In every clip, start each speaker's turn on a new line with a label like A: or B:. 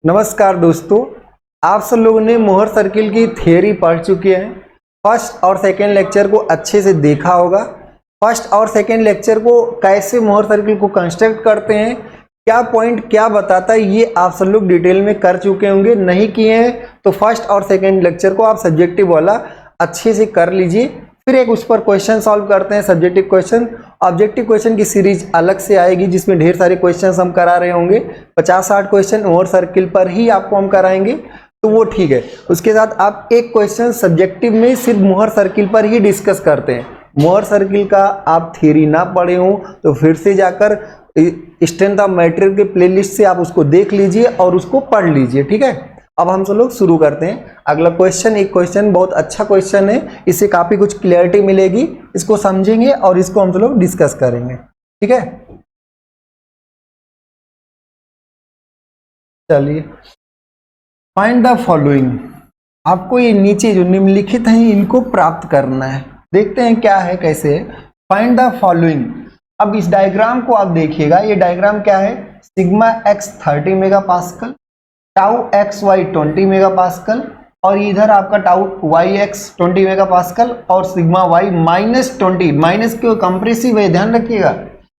A: नमस्कार दोस्तों, आप सब लोगों ने मोहर सर्किल की थियरी पढ़ चुके हैं। फर्स्ट और सेकेंड लेक्चर को अच्छे से देखा होगा। फर्स्ट और सेकेंड लेक्चर को कैसे मोहर सर्किल को कंस्ट्रक्ट करते हैं, क्या पॉइंट क्या बताता है, ये आप सब लोग डिटेल में कर चुके होंगे। नहीं किए हैं तो फर्स्ट और सेकेंड लेक्चर को आप सब्जेक्टिव वाला अच्छे से कर लीजिए। फिर एक उस पर क्वेश्चन सॉल्व करते हैं, सब्जेक्टिव क्वेश्चन। ऑब्जेक्टिव क्वेश्चन की सीरीज अलग से आएगी जिसमें ढेर सारे क्वेश्चंस हम करा रहे होंगे। 50-60 क्वेश्चन मोहर सर्किल पर ही आपको हम कराएंगे, तो वो ठीक है। उसके साथ आप एक क्वेश्चन सब्जेक्टिव में सिर्फ मोहर सर्किल पर ही डिस्कस करते हैं। मोहर सर्किल का आप थ्योरी ना पढ़े हो तो फिर से जाकर स्ट्रेंथ ऑफ मैटेरियल के प्लेलिस्ट से आप उसको देख लीजिए और उसको पढ़ लीजिए, ठीक है। अब हम सब लोग शुरू करते हैं। अगला क्वेश्चन, एक क्वेश्चन बहुत अच्छा क्वेश्चन है, इससे काफी कुछ क्लियरिटी मिलेगी। इसको समझेंगे और इसको हम सब लोग डिस्कस करेंगे, ठीक है। चलिए, फाइंड द फॉलोइंग। आपको ये नीचे जो निम्नलिखित हैं इनको प्राप्त करना है। देखते हैं क्या है, कैसे है। Find the following. अब इस डायग्राम को आप देखिएगा, ये डायग्राम क्या है, sigma X 30 mega pascal, tau X Y 20 mega pascal, और इधर आपका tau Y X 20 mega pascal और सिग्मा वाई -20। माइनस क्यों, कंप्रेसिव है, ध्यान रखिएगा,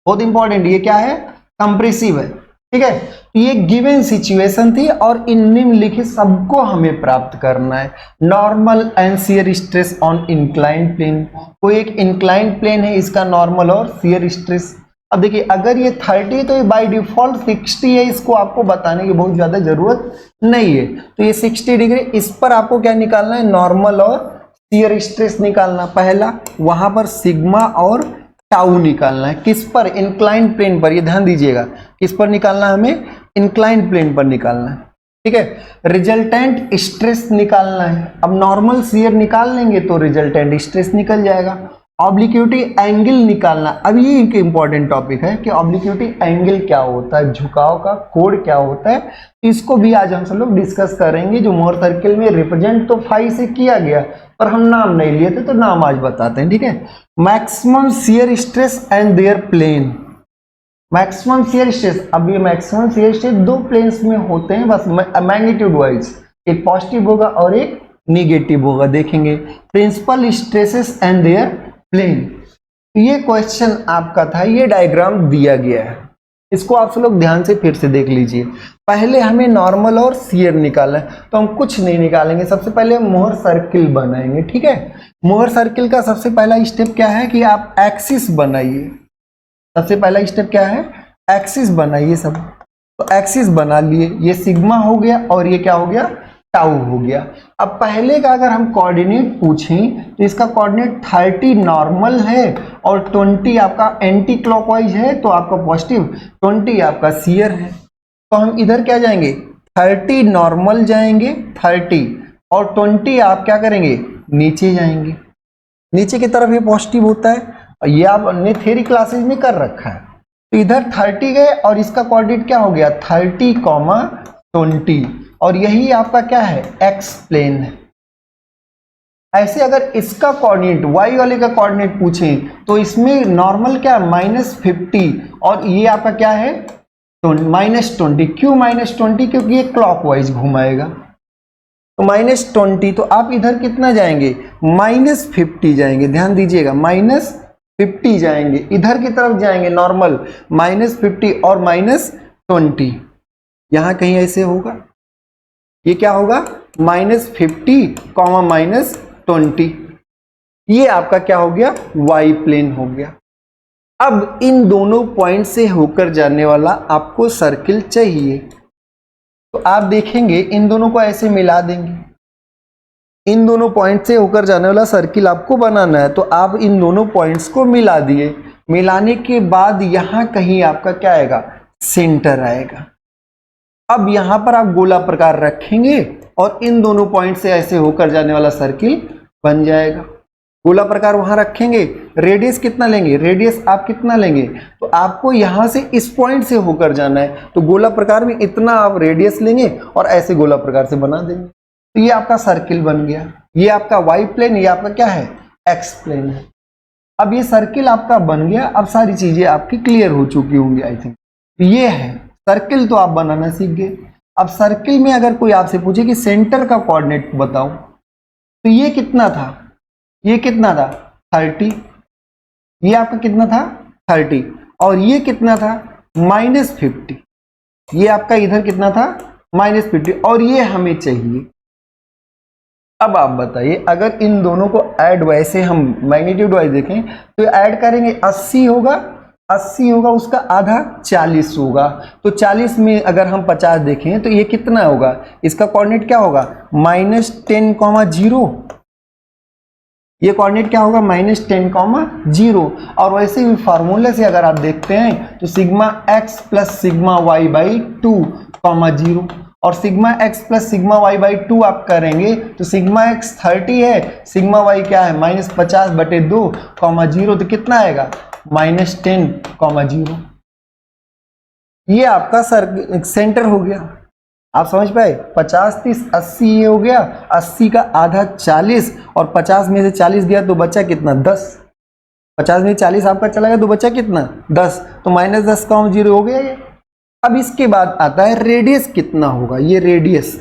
A: बहुत इंपॉर्टेंट। ये क्या है, कंप्रेसिव है, ठीक है। ये गिवन सिचुएशन थी और इन निम्नलिखित सबको हमें प्राप्त करना है। Normal and shear stress on inclined plane. कोई एक इंक्लाइंड प्लेन है, इसका नॉर्मल और शियर स्ट्रेस। अब देखिए, अगर ये 30 तो ये बाय डिफॉल्ट 60 है, इसको आपको बताने की बहुत ज्यादा जरूरत नहीं है। तो ये 60 डिग्री, इस पर आपको क्या निकालना है, नॉर्मल और शियर स्ट्रेस निकालना। पहला वहां पर सिग्मा और टाउ निकालना है, किस पर, इंक्लाइंड प्लेन पर। ये ध्यान दीजिएगा, किस पर निकालना है, हमें इंक्लाइंड प्लेन पर निकालना है, ठीक है। रिजल्टेंट स्ट्रेस निकालना है। अब नॉर्मल शियर निकाल लेंगे तो रिजल्टेंट स्ट्रेस निकल जाएगा। ऑब्लिक्विटी एंगल निकालना। अब ये एक इंपॉर्टेंट टॉपिक है कि ऑब्लिक्विटी एंगल क्या होता है, झुकाव का कोण क्या होता है, इसको भी आज हम सब लोग डिस्कस करेंगे। जो मोहर सर्किल में रिप्रेजेंट तो फाई से किया गया, पर हम नाम नहीं लिए थे तो नाम आज बताते हैं, ठीक है। Maximum shear stress and their plane. Maximum shear stress, अब ये मैक्सिमम शियर स्ट्रेस दो प्लेन्स में होते हैं बस, मैग्नीट्यूड वाइज, एक पॉजिटिव होगा और एक निगेटिव होगा, देखेंगे। Principal stresses and their plane. ये क्वेश्चन आपका था, ये डायग्राम दिया गया है, इसको आप सब लोग ध्यान से फिर से देख लीजिए। पहले हमें नॉर्मल और शियर निकालना है, तो हम कुछ नहीं निकालेंगे, सबसे पहले हम मोहर सर्किल बनाएंगे, ठीक है। मोहर सर्किल का सबसे पहला स्टेप क्या है कि आप एक्सिस बनाइए। सबसे पहला स्टेप क्या है, एक्सिस बनाइए सब। तो एक्सिस बना लिए, ये सिग्मा हो गया और ये क्या हो गया, टाउ हो गया। अब पहले का अगर हम कोऑर्डिनेट पूछें तो इसका कोऑर्डिनेट 30 नॉर्मल है और 20 आपका एंटी क्लॉकवाइज है, तो आपका पॉजिटिव, 20 आपका शियर है। तो हम इधर क्या जाएंगे, 30 नॉर्मल जाएंगे 30, और 20 आप क्या करेंगे, नीचे जाएंगे। नीचे की तरफ ये पॉजिटिव होता है, और ये आपने थ्योरी क्लासेज में कर रखा है। तो इधर 30 गए और इसका कोऑर्डिनेट क्या हो गया, 30, 20, और यही आपका क्या है, एक्स प्लेन है। ऐसे अगर इसका कोऑर्डिनेट, वाई वाले का कोऑर्डिनेट पूछें तो इसमें नॉर्मल क्या है, -50, और ये आपका क्या है, -20। क्यों -20, क्योंकि ये क्लॉकवाइज घुमाएगा, तो -20। तो आप इधर कितना जाएंगे, -50 जाएंगे, ध्यान दीजिएगा, -50 जाएंगे, इधर की तरफ जाएंगे नॉर्मल, -50 और -20। यहां कहीं ऐसे होगा, ये क्या होगा, -50, -20। ये आपका क्या हो गया, वाई प्लेन हो गया। अब इन दोनों पॉइंट से होकर जाने वाला आपको सर्किल चाहिए, तो आप देखेंगे इन दोनों को ऐसे मिला देंगे। इन दोनों पॉइंट से होकर जाने वाला सर्किल आपको बनाना है, तो आप इन दोनों पॉइंट्स को मिला दिए। मिलाने के बाद यहां कहीं आपका क्या आएगा, सेंटर आएगा। अब यहां पर आप गोला प्रकार रखेंगे और इन दोनों पॉइंट से ऐसे होकर जाने वाला सर्किल बन जाएगा। गोला प्रकार वहां रखेंगे, रेडियस कितना लेंगे, रेडियस आप कितना लेंगे, तो आपको यहां से इस पॉइंट से होकर जाना है, तो गोला प्रकार में इतना आप रेडियस लेंगे और ऐसे गोला प्रकार से बना देंगे। तो ये आपका सर्किल बन गया। ये आपका वाई प्लेन, ये आपका क्या है, एक्स प्लेन है। अब ये सर्किल आपका बन गया। अब सारी चीजें आपकी क्लियर हो चुकी होंगी आई थिंक। ये है सर्किल, तो आप बनाना सीख गए। अब सर्किल में अगर कोई आपसे पूछे कि सेंटर का कोऑर्डिनेट बताओ, तो ये कितना था, ये कितना था 30, ये आपका कितना था 30, और ये कितना था -50, ये आपका इधर कितना था -50, और ये हमें चाहिए। अब आप बताइए, अगर इन दोनों को ऐड वैसे हम मैग्नीट्यूड वाइज देखें तो ऐड करेंगे 80 होगा, 80 होगा, उसका आधा 40 होगा, तो 40 में अगर हम 50 देखें तो ये कितना होगा, इसका कोऑर्डिनेट क्या होगा -10,0, ये कोऑर्डिनेट क्या होगा -10,0, और वैसे भी फार्मूले से अगर आप देखते हैं तो sigma x plus sigma y by 2,0, और sigma x plus sigma y by 2 आप करेंगे तो सिग्मा x 30 है, सिग्मा y क्या है -50/2,0, तो कितना आएगा -10,0। ये आपका सेंटर हो गया, आप समझ पाए। 50, 30, 80 ये हो गया, 80 का आधा 40, और 50 में से 40 गया तो बचा कितना 10, 50 में 40 आपका चला गया तो बचा कितना 10, तो -10,0 हो गया ये। अब इसके बाद आता है रेडियस कितना होगा, ये रेडियस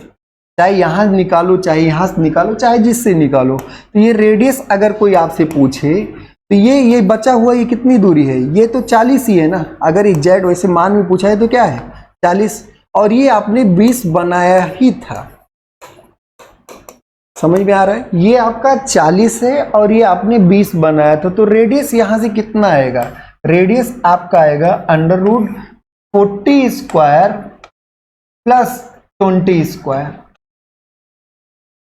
A: चाहे यहाँ निकालो चाहे यहाँ से निकालो चाहे जिससे निकालो, तो ये रेडियस अगर कोई आपसे पूछे तो ये बचा हुआ ये कितनी दूरी है, ये तो 40 ही है ना, अगर एग्जैक्ट वैसे मान में पूछा है तो क्या है 40, और ये आपने 20 बनाया ही था, समझ में आ रहा है, ये आपका 40 है और ये आपने 20 बनाया था, तो रेडियस यहां से कितना आएगा, रेडियस आपका आएगा √40² प्लस 20²,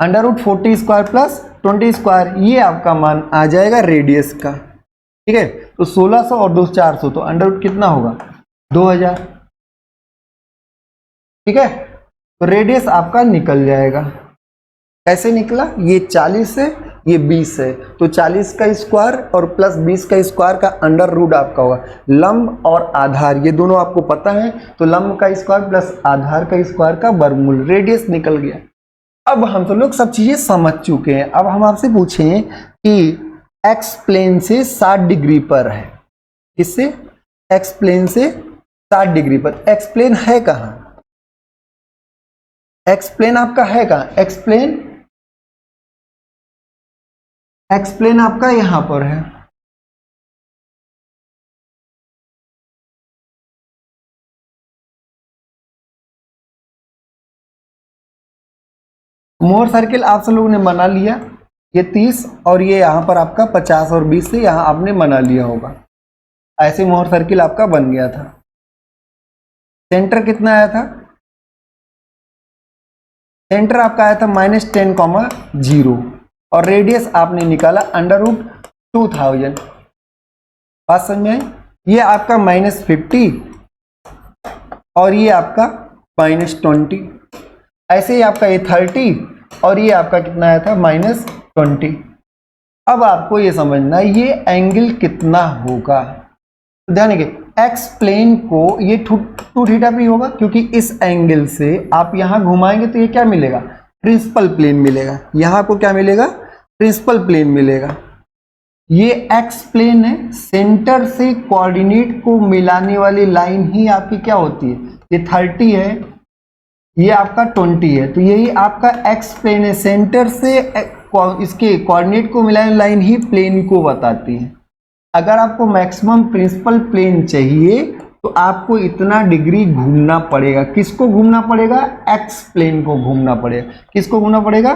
A: √40² प्लस 20², ये आपका मान आ जाएगा रेडियस का, ठीक है। तो 1600 और 2 400, तो √ कितना होगा 2000, ठीक है। तो रेडियस आपका निकल जाएगा, कैसे निकला, ये 40 है ये 20 है, तो 40 का स्क्वायर और प्लस 20 का स्क्वायर का √ आपका होगा, लंब और आधार ये दोनों आपको पता है, तो लंब का स्क्वायर प्लस आधार का स्क्वायर का वर्गमूल, रेडियस निकल गया। अब हम तो लोग सब चीजें समझ चुके हैं, अब हम आपसे पूछें कि एक्स प्लेन से 60 डिग्री पर है, किससे, एक्स प्लेन से 60 डिग्री पर, एक्स प्लेन है कहां, एक्स प्लेन आपका है कहां, एक्स प्लेन आपका यहां पर है, मोहर सर्किल आप सब लोगों ने बना लिया, ये 30 और ये यहां पर आपका 50 और 20 से यहां आपने बना लिया होगा, ऐसे मोहर सर्किल आपका बन गया था। सेंटर कितना आया था, सेंटर आपका आया था -10,0, और रेडियस आपने निकाला √2000, बात समझ में आई, ये आपका -50 और ये आपका -20, ऐसे ही आपका ये 30 और ये आपका कितना आया था -20। अब आपको ये समझना है ये एंगल कितना होगा, तो ध्यान रखिए एक्स प्लेन को ये 2θ भी होगा, क्योंकि इस एंगल से आप यहां घुमाएंगे तो ये क्या मिलेगा, प्रिंसिपल प्लेन मिलेगा, यहां को क्या मिलेगा, प्रिंसिपल प्लेन मिलेगा। ये एक्स प्लेन है, सेंटर से कोऑर्डिनेट को मिलाने वाली लाइन ही आपकी क्या होती है, ये 30 है, ये आपका 20 है, तो यही आपका एक्स प्लेन है, सेंटर से इसके कोऑर्डिनेट को मिलाने लाइन ही प्लेन को बताती है। अगर आपको मैक्सिमम प्रिंसिपल प्लेन चाहिए तो आपको इतना डिग्री घूमना पड़ेगा, किसको घूमना पड़ेगा, एक्स प्लेन को घूमना पड़ेगा, किसको घूमना पड़ेगा,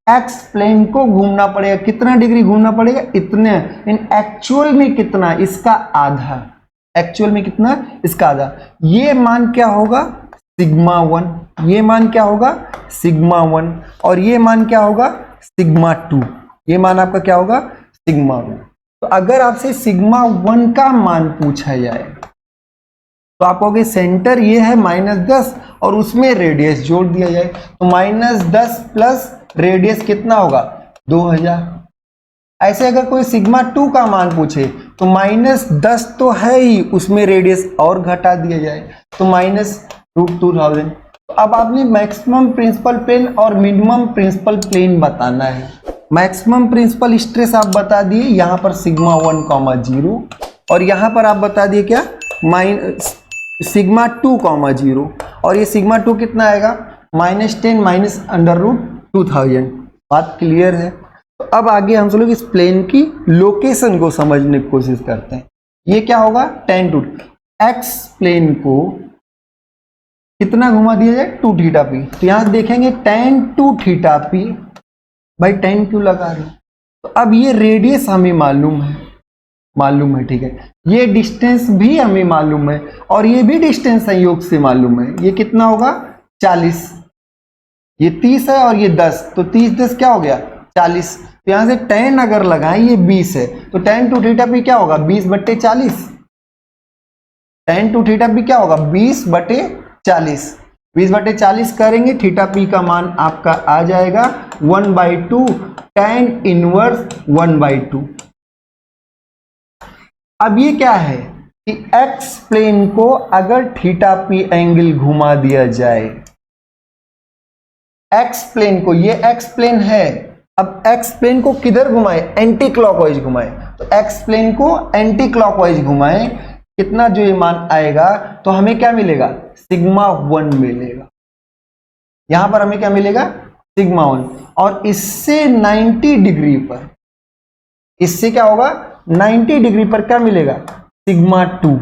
A: एक्स प्लेन को घूमना पड़ेगा, कितना डिग्री घूमना पड़ेगा, इतने, इन एक्चुअल में कितना, इसका आधा, एक्चुअल में कितना, इसका आधा, ये मान क्या होगा σ1, ये मान क्या होगा σ1, और ये मान क्या होगा σ2, ये मान आपका क्या होगा σ1। तो अगर आपसे σ1 का मान पूछा जाए तो आप कहोगे सेंटर ये है -10 और उसमें रेडियस जोड़ दिया जाए, तो -10 प्लस रेडियस कितना होगा 2000। ऐसे अगर कोई σ2 का मान पूछे तो -10 तो है ही, उसमें रेडियस और घटा दिया जाए, तो -√2000। तो अब आपने मैक्सिमम प्रिंसिपल प्लेन और मिनिमम प्रिंसिपल प्लेन बताना है। मैक्सिमम प्रिंसिपल स्ट्रेस आप बता दिए, यहां पर σ1, 0, और यहां पर आप बता दिए क्या सिग्मा 2 कॉमा 0, और ये सिग्मा 2 कितना आएगा, -10 माइनस √2000। बात क्लियर है। तो अब आगे हम लोग इस प्लेन की लोकेशन को समझने की कोशिश करते हैं। ये क्या होगा, tan 2, एक्स प्लेन को कितना घुमा दिया जाए, 2 θp। तो यहां देखेंगे tan 2 θp, भाई tan क्यों लगा रहे हो, तो अब ये रेडियस हमें मालूम है, ठीक है, ये डिस्टेंस भी हमें मालूम है, और ये भी डिस्टेंस संयोग से मालूम है। ये कितना होगा, 40, ये 30 है और ये 10, तो 30 10 क्या हो गया, 40। तो यहां से tan अगर लगाएं, ये 20 है, तो tan 2 θp क्या होगा, 20/40। tan 2 θp क्या होगा, 20/40। 20/40 करेंगे, θp का मान आपका आ जाएगा 1/2 tan इनवर्स 1/2। अब ये क्या है कि एक्स प्लेन को अगर θp एंगल घुमा दिया जाए, एक्स प्लेन को, ये एक्स प्लेन है, अब एक्स प्लेन को किधर घुमाए, एंटी क्लॉकवाइज घुमाए, तो एक्स प्लेन को एंटी क्लॉकवाइज घुमाए, कितना जो ये मान आएगा, तो हमें क्या मिलेगा, सिग्मा 1 मिलेगा। यहां पर हमें क्या मिलेगा, सिग्मा 1, और इससे 90 डिग्री पर, इससे क्या होगा, 90 डिग्री पर क्या मिलेगा, सिग्मा 2।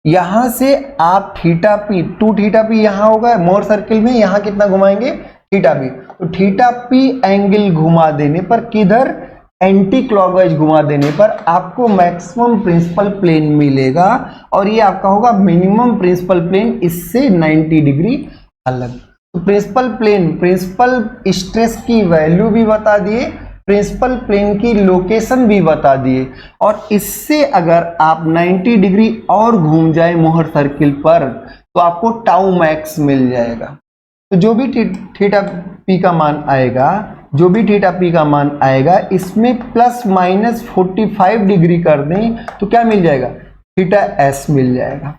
A: यहां से आप θp 2 θp यहां होगा मोर सर्किल में, यहां कितना घुमाएंगे, θp, तो θp एंगल घुमा देने पर, किधर, एंटी क्लॉकवाइज घुमा देने पर आपको मैक्सिमम प्रिंसिपल प्लेन मिलेगा, और ये आपका होगा मिनिमम प्रिंसिपल प्लेन, इससे 90 डिग्री अलग। तो प्रिंसिपल स्ट्रेस की वैल्यू भी बता दिए, प्रिंसिपल प्लेन की लोकेशन भी बता दिए, और इससे अगर आप 90 डिग्री और घूम जाए मोहर सर्किल पर, तो आपको टाउ मैक्स मिल जाएगा। तो जो भी θp का मान आएगा, इसमें ±45 डिग्री कर दें तो क्या मिल जाएगा, θs मिल जाएगा।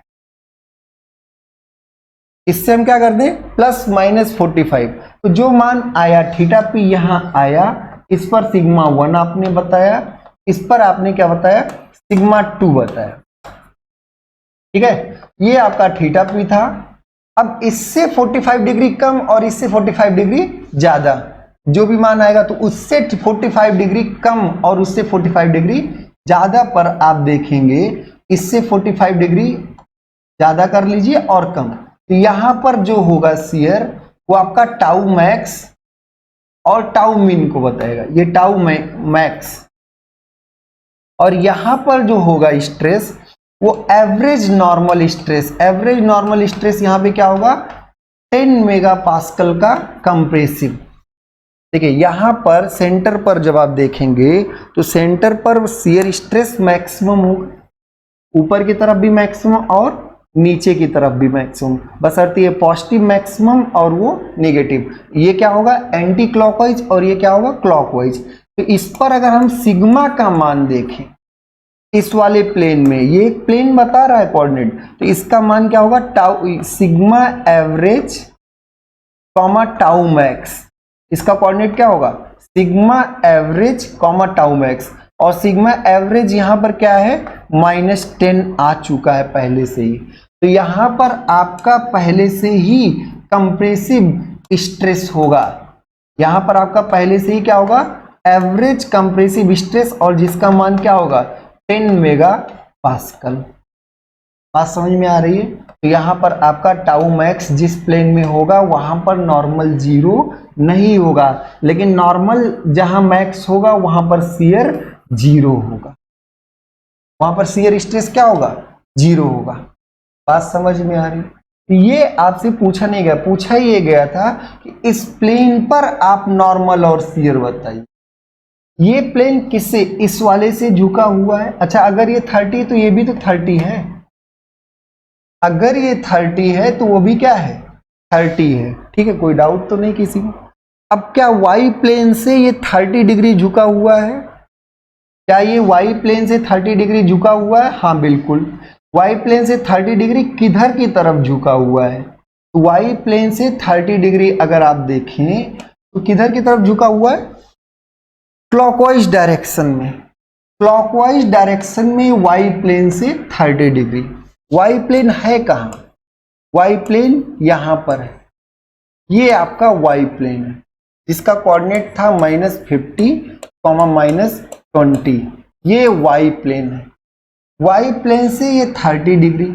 A: इससे हम क्या कर दें, ±45, तो जो मान आया θp यहां आया, इस पर सिग्मा 1 आपने बताया, इस पर आपने क्या बताया, सिग्मा 2 बताया, ठीक है। ये आपका θp था। अब इससे 45 डिग्री कम और इससे 45 डिग्री ज्यादा, जो भी मान आएगा तो उससे 45 डिग्री कम और उससे 45 डिग्री ज्यादा पर आप देखेंगे, इससे 45 डिग्री ज्यादा कर लीजिए और कम, तो यहां पर जो होगा शियर, वो आपका टाउ मैक्स और टाउ मिन को बताएगा, ये टाउ मैक्स, और यहां पर जो होगा स्ट्रेस, वो एवरेज नॉर्मल स्ट्रेस यहां पे क्या होगा, 10 मेगापास्कल का कंप्रेसिव। देखिए यहां पर सेंटर पर जब आप देखेंगे, तो सेंटर पर शियर स्ट्रेस मैक्सिमम होगा, ऊपर की तरफ भी मैक्सिमम और नीचे की तरफ भी मैक्सिमम, बशर्ते ये पॉजिटिव मैक्सिमम और वो नेगेटिव। ये क्या होगा, एंटी क्लॉकवाइज, और ये क्या होगा, क्लॉकवाइज। तो इस पर अगर हम सिग्मा का मान देखें, इस वाले प्लेन में, ये एक प्लेन बता रहा है कोऑर्डिनेट, तो इसका मान क्या होगा, tau sigma average comma tau max, इसका कोऑर्डिनेट क्या होगा, sigma average comma tau max, और सिग्मा एवरेज यहां पर क्या है, -10 आ चुका है पहले से ही, तो यहां पर आपका पहले से ही कंप्रेसिव स्ट्रेस होगा, यहां पर आपका पहले से ही क्या होगा, एवरेज कंप्रेसिव स्ट्रेस, और जिसका मान क्या होगा, 10 मेगापास्कल। बात समझ में आ रही है। तो यहां पर आपका टाउ मैक्स जिस प्लेन में होगा, वहां पर नॉर्मल 0 नहीं होगा, लेकिन नॉर्मल जहां मैक्स होगा वहां पर शियर 0 होगा, वहां पर शियर स्ट्रेस क्या होगा, 0 होगा। बात समझ में आ रही है। ये आपसे पूछा नहीं गया, पूछा ये गया था कि इस प्लेन पर आप नॉर्मल और शियर बताइए। ये प्लेन किससे, इस वाले से झुका हुआ है। अच्छा, अगर ये 30 तो ये भी तो 30 है, अगर ये 30 है तो वो भी क्या है, 30 है, ठीक है, कोई डाउट तो नहीं किसी को। अब क्या वाई प्लेन से ये 30 डिग्री झुका हुआ है, क्या ये वाई प्लेन से 30 डिग्री झुका हुआ है, हाँ बिल्कुल। वाई प्लेन से 30 डिग्री किधर की तरफ झुका हुआ है, तो वाई प्लेन से 30 डिग्री अगर आप देखें तो किधर की तरफ झुका हुआ है, क्लॉकवाइज डायरेक्शन में, क्लॉकवाइज डायरेक्शन में वाई प्लेन से 30 डिग्री। वाई प्लेन है कहाँ, वाई प्लेन यहां पर है, ये आपका वाई प्लेन है जिसका कोऑर्डिनेट था -50, -20, ये वाई प्लेन है। वाई प्लेन से ये 30 डिग्री,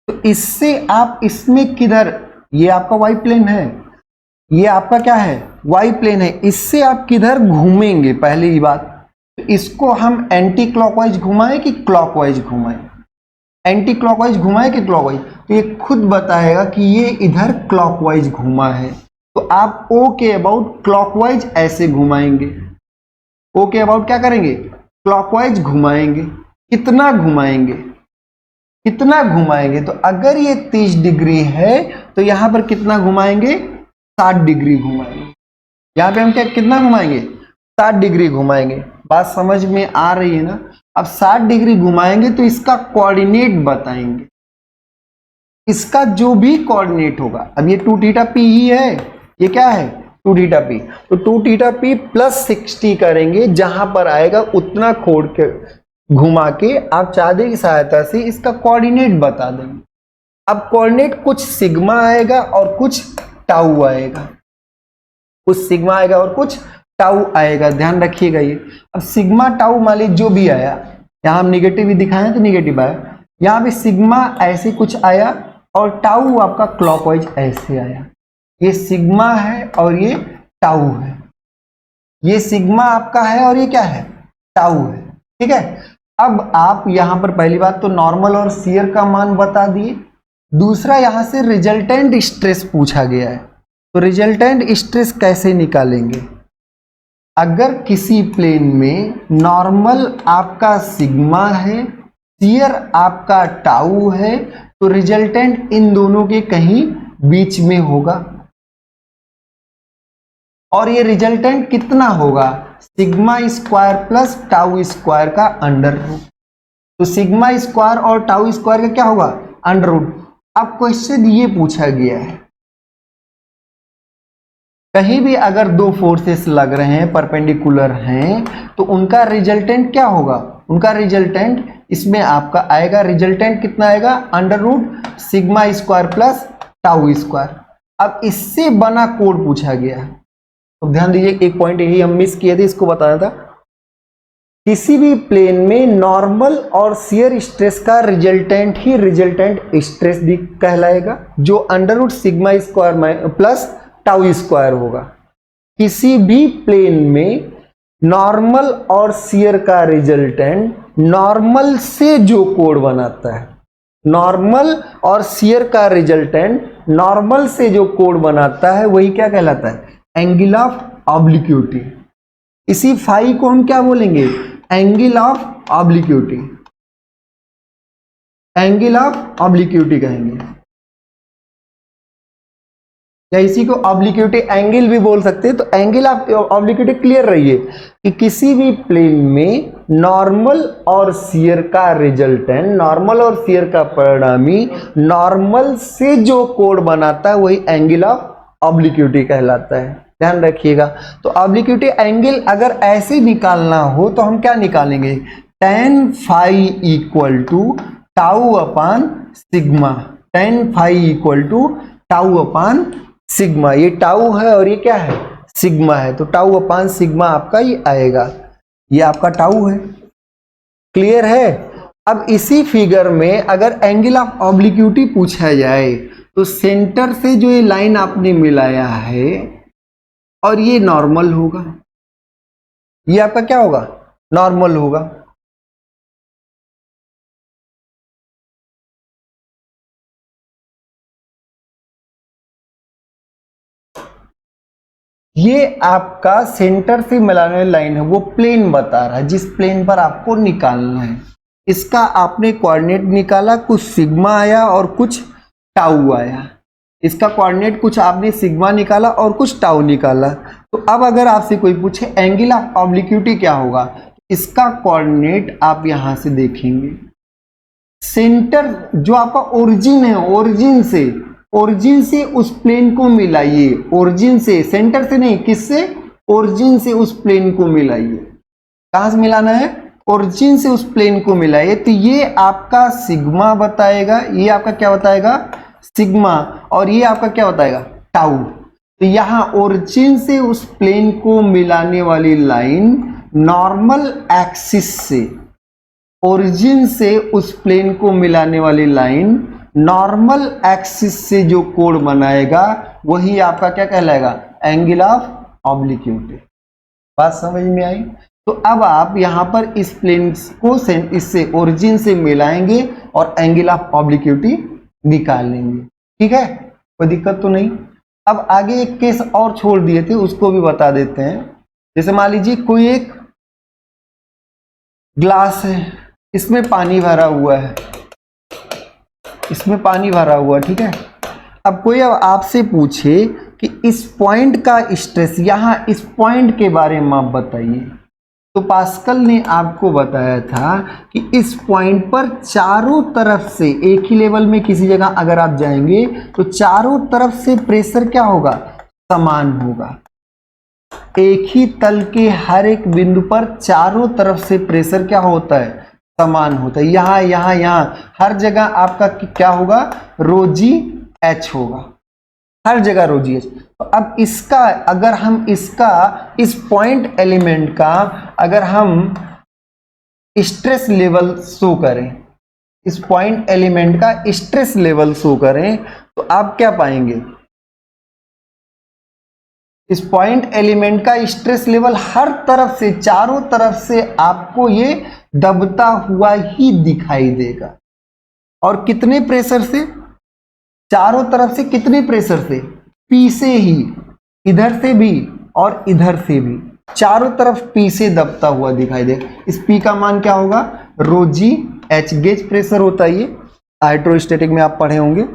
A: तो इससे आप इसमें किधर, ये आपका वाई प्लेन है, ये आपका क्या है, वाई प्लेन है, इससे आप किधर घूमेंगे पहली बात, तो इसको हम एंटी क्लॉकवाइज घुमाएं कि क्लॉकवाइज घुमाएं, एंटी क्लॉकवाइज घुमाएं कि क्लॉकवाइज, तो ये खुद बताएगा कि ये इधर क्लॉकवाइज घुमा है, तो आप ओ के अबाउट क्लॉकवाइज ऐसे घुमाएंगे, ओ के अबाउट क्या करेंगे, क्लॉकवाइज घुमाएंगे। कितना घुमाएंगे, कितना घुमाएंगे, तो अगर ये 30 डिग्री है तो यहां पर कितना घुमाएंगे, 60 डिग्री घुमाएंगे। यहां पे हम क्या कितना घुमाएंगे, 60 डिग्री घुमाएंगे। बात समझ में आ रही है ना। अब 60 डिग्री घुमाएंगे तो इसका कोऑर्डिनेट बताएंगे, इसका जो भी कोऑर्डिनेट होगा, अब ये 2θp ही है, ये क्या है 2θp, तो 2θp + 60 करेंगे, जहां पर आएगा उतना खोड़ के घुमा के आप चादे की सहायता से इसका कोऑर्डिनेट बता देंगे। अब कोऑर्डिनेट कुछ सिग्मा आएगा और कुछ टाउ आएगा, कुछ सिग्मा आएगा और कुछ टाउ आएगा, ध्यान रखिएगा ये। अब सिग्मा टाउ मान लीजिए जो भी आया, यहां हम निगेटिव भी दिखाएं तो निगेटिव आया, यहां पे सिग्मा ऐसे कुछ आया और टाउ आपका क्लॉकवाइज ऐसे आया, ये सिग्मा है और ये टाउ है, ये सिग्मा आपका है और ये क्या है टाउ है, ठीक है। अब आप यहां पर पहली बात तो नॉर्मल और शियर का मान बता दिए, दूसरा यहां से रिजल्टेंट स्ट्रेस पूछा गया है, तो रिजल्टेंट स्ट्रेस कैसे निकालेंगे, अगर किसी प्लेन में नॉर्मल आपका सिग्मा है, शियर आपका टाउ है, तो रिजल्टेंट इन दोनों के कहीं बीच में होगा, और ये रिजल्टेंट कितना होगा, sigma square plus tau square का अंडर रूट, तो सिग्मा स्क्वायर और टाउ स्क्वायर का क्या होगा अंडर रूट। अब क्वेश्चन ये पूछा गया है, कहीं भी अगर दो फोर्सेस लग रहे हैं परपेंडिकुलर हैं तो उनका रिजल्टेंट क्या होगा, उनका रिजल्टेंट इसमें आपका आएगा, रिजल्टेंट कितना आएगा under root sigma square plus tau square. अब इससे बना कोड पूछा गया है, तो ध्यान दीजिए एक पॉइंट यही हम मिस किए थे, इसको बताना था, किसी भी प्लेन में नॉर्मल और शियर स्ट्रेस का रिजल्टेंट ही रिजल्टेंट स्ट्रेस भी कहलाएगा, जो under root sigma square plus tau square होगा। किसी भी प्लेन में नॉर्मल और शियर का रिजल्टेंट नॉर्मल से जो कोण बनाता है, नॉर्मल और शियर का रिजल्टेंट नॉर्मल से जो कोण बनाता है वही क्या कहलाता है, एंगल ऑफ ऑब्लिक्विटी। इसी फाई को हम क्या बोलेंगे, angle of obliquity, angle of obliquity कहेंगे, या इसी को ऑब्लिक्विटी एंगल भी बोल सकते हैं। तो एंगल ऑफ ऑब्लिक्विटी क्लियर रहिए कि किसी भी प्लेन में नॉर्मल और शियर का रिजल्टेंट, नॉर्मल और शियर का परिणामी नॉर्मल से जो कोण बनाता है वही एंगल ऑफ ऑब्लिक्विटी कहलाता है, ध्यान रखिएगा। तो ऑब्लिक्विटी एंगल अगर ऐसे निकालना हो तो हम क्या निकालेंगे, tan phi equal to tau upon sigma, tan phi equal to tau upon sigma, ये टाउ है और ये क्या है सिग्मा है, तो टाउ अपान सिग्मा आपका ये आएगा, ये आपका टाउ है, क्लियर है। अब इसी फिगर में अगर एंगल ऑफ ऑब्लिक्विटी पूछा जाए तो सेंटर से जो ये लाइन आपने मिलाया है और ये नॉर्मल होगा, ये आपका क्या होगा नॉर्मल होगा, ये आपका सेंटर से मिलाने वाली लाइन है, वो प्लेन बता रहा है जिस प्लेन पर आपको निकालना है। इसका आपने कोऑर्डिनेट निकाला, कुछ सिग्मा आया और कुछ टाउ आया, इसका कोऑर्डिनेट कुछ आपने सिग्मा निकाला और कुछ टाउ निकाला। तो अब अगर आपसे कोई पूछे एंगल ऑफ ऑब्लिक्विटी क्या होगा, इसका कोऑर्डिनेट आप यहां से देखेंगे, सेंटर जो आपका ओरिजिन है, ओरिजिन से उस प्लेन को मिलाइए, ओरिजिन से, सेंटर से नहीं, किससे, ओरिजिन से उस प्लेन को मिलाइए। कहां से मिलाना है, ओरिजिन से उस प्लेन को मिलाइए तो ये आपका सिग्मा बताएगा, ये आपका क्या बताएगा सिग्मा, और ये आपका क्या बताएगा टाउ। तो यहाँ ओरिजिन से उस प्लेन को मिलाने वाली लाइन नॉर्मल एक्सिस से, ओरिजिन से उस प्लेन को मिलाने वाली लाइन नॉर्मल एक्सिस से जो कोण बनाएगा वही आपका क्या कहलाएगा एंगल ऑफ ऑब्लिक्विटी। बात समझ में आई? तो अब आप यहां पर इस प्लेन को इससे ओरिजिन से मिलाएंगे और एंगल ऑफ ऑब्लिक्विटी निकाल लेंगे। ठीक है, कोई दिक्कत तो नहीं। अब आगे एक केस और छोड़ दिए थे, उसको भी बता देते हैं। जैसे मान लीजिए कोई एक ग्लास है, इसमें पानी भरा हुआ है, इसमें पानी भरा हुआ, ठीक है। अब कोई अब आपसे पूछे कि इस पॉइंट का स्ट्रेस, यहां इस पॉइंट के बारे में आप बताइए, तो पास्कल ने आपको बताया था कि इस पॉइंट पर चारों तरफ से एक ही लेवल में किसी जगह अगर आप जाएंगे तो चारों तरफ से प्रेशर क्या होगा समान होगा। एक ही तल के हर एक बिंदु पर चारों तरफ से प्रेशर क्या होता है समान होता है। यहां यहां यहां हर जगह आपका क्या होगा रोजी एच होगा, हर जगह रोजी एच। तो अब इसका अगर हम इसका इस पॉइंट एलिमेंट का अगर हम स्ट्रेस लेवल शो करें, इस पॉइंट एलिमेंट का स्ट्रेस लेवल शो करें तो आप क्या पाएंगे, इस पॉइंट एलिमेंट का स्ट्रेस लेवल हर तरफ से चारों तरफ से आपको ये दबता हुआ ही दिखाई देगा। और कितने प्रेशर से, चारों तरफ से कितने प्रेशर से, पी से ही, इधर से भी और इधर से भी, चारों तरफ पी से दबता हुआ दिखाई दे। इस पी का मान क्या होगा रोजी एच, गेज प्रेशर होता है ये, हाइड्रोस्टैटिक में आप पढ़े होंगे।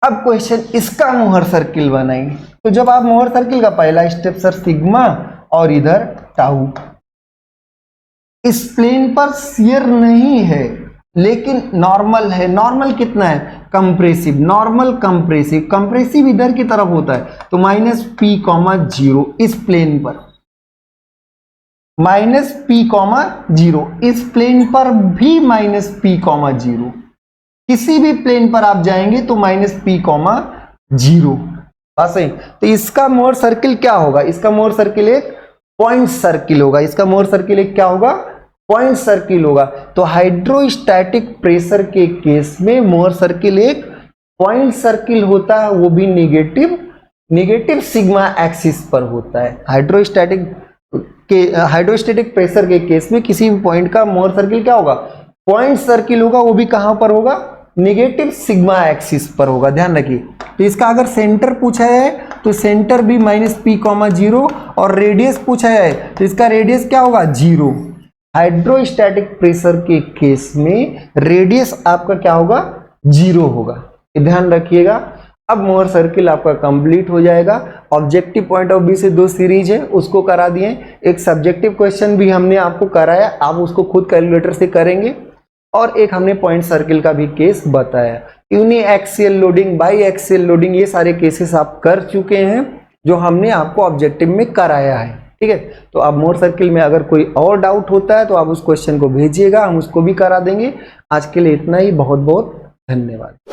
A: अब क्वेश्चन इसका मोहर सर्किल बनाएंगे। तो जब आप मोहर सर्किल का पहला स्टेप सर सिग्मा और इधर टाउ, इस प्लेन पर शियर नहीं है लेकिन नॉर्मल है। नॉर्मल कितना है कंप्रेसिव, नॉर्मल कंप्रेसिव, कंप्रेसिव इधर की तरफ होता है तो माइनस पी कॉमा जीरो इस प्लेन पर, माइनस पी कॉमा जीरो इस प्लेन पर भी माइनस पी कॉमा जीरो, किसी भी प्लेन पर आप जाएंगे तो माइनस पी कॉमा जीरो। सही। तो इसका मोहर सर्किल क्या होगा, इसका मोहर सर्किल एक पॉइंट सर्किल होगा, इसका मोहर सर्किल एक क्या होगा पॉइंट सर्किल होगा। तो हाइड्रोस्टैटिक प्रेशर के केस में मोहर सर्किल एक पॉइंट सर्किल होता है, वो भी निगेटिव सिग्मा एक्सिस पर होता है। हाइड्रोस्टैटिक प्रेशर के केस में किसी भी पॉइंट का मोहर सर्किल क्या होगा पॉइंट सर्किल होगा, वो भी कहां पर होगा निगेटिव सिग्मा एक्सिस पर होगा, ध्यान रखिए। तो इसका अगर सेंटर पूछा है तो सेंटर भी माइनस पी कॉमा जीरो, और रेडियस पूछा है तो इसका रेडियस क्या होगा जीरो। हाइड्रोस्टैटिक प्रेशर के केस में रेडियस आपका क्या होगा जीरो होगा, ध्यान रखिएगा। अब मोहर सर्किल आपका कंप्लीट हो जाएगा। ऑब्जेक्टिव पॉइंट ऑफ व्यू से दो सीरीज है उसको करा दिए, एक सब्जेक्टिव क्वेश्चन भी हमने आपको कराया, आप उसको खुद कैलकुलेटर से करेंगे, और एक हमने पॉइंट सर्किल का भी केस बताया। Uniaxial loading, biaxial loading, ये सारे केसेस आप कर चुके हैं जो हमने आपको ऑब्जेक्टिव में कराया है, ठीक है। तो अब मोहर सर्किल में अगर कोई और डाउट होता है तो आप उस क्वेश्चन को भेजिएगा, हम उसको भी करा देंगे। आज के लिए इतना ही, बहुत बहुत धन्यवाद।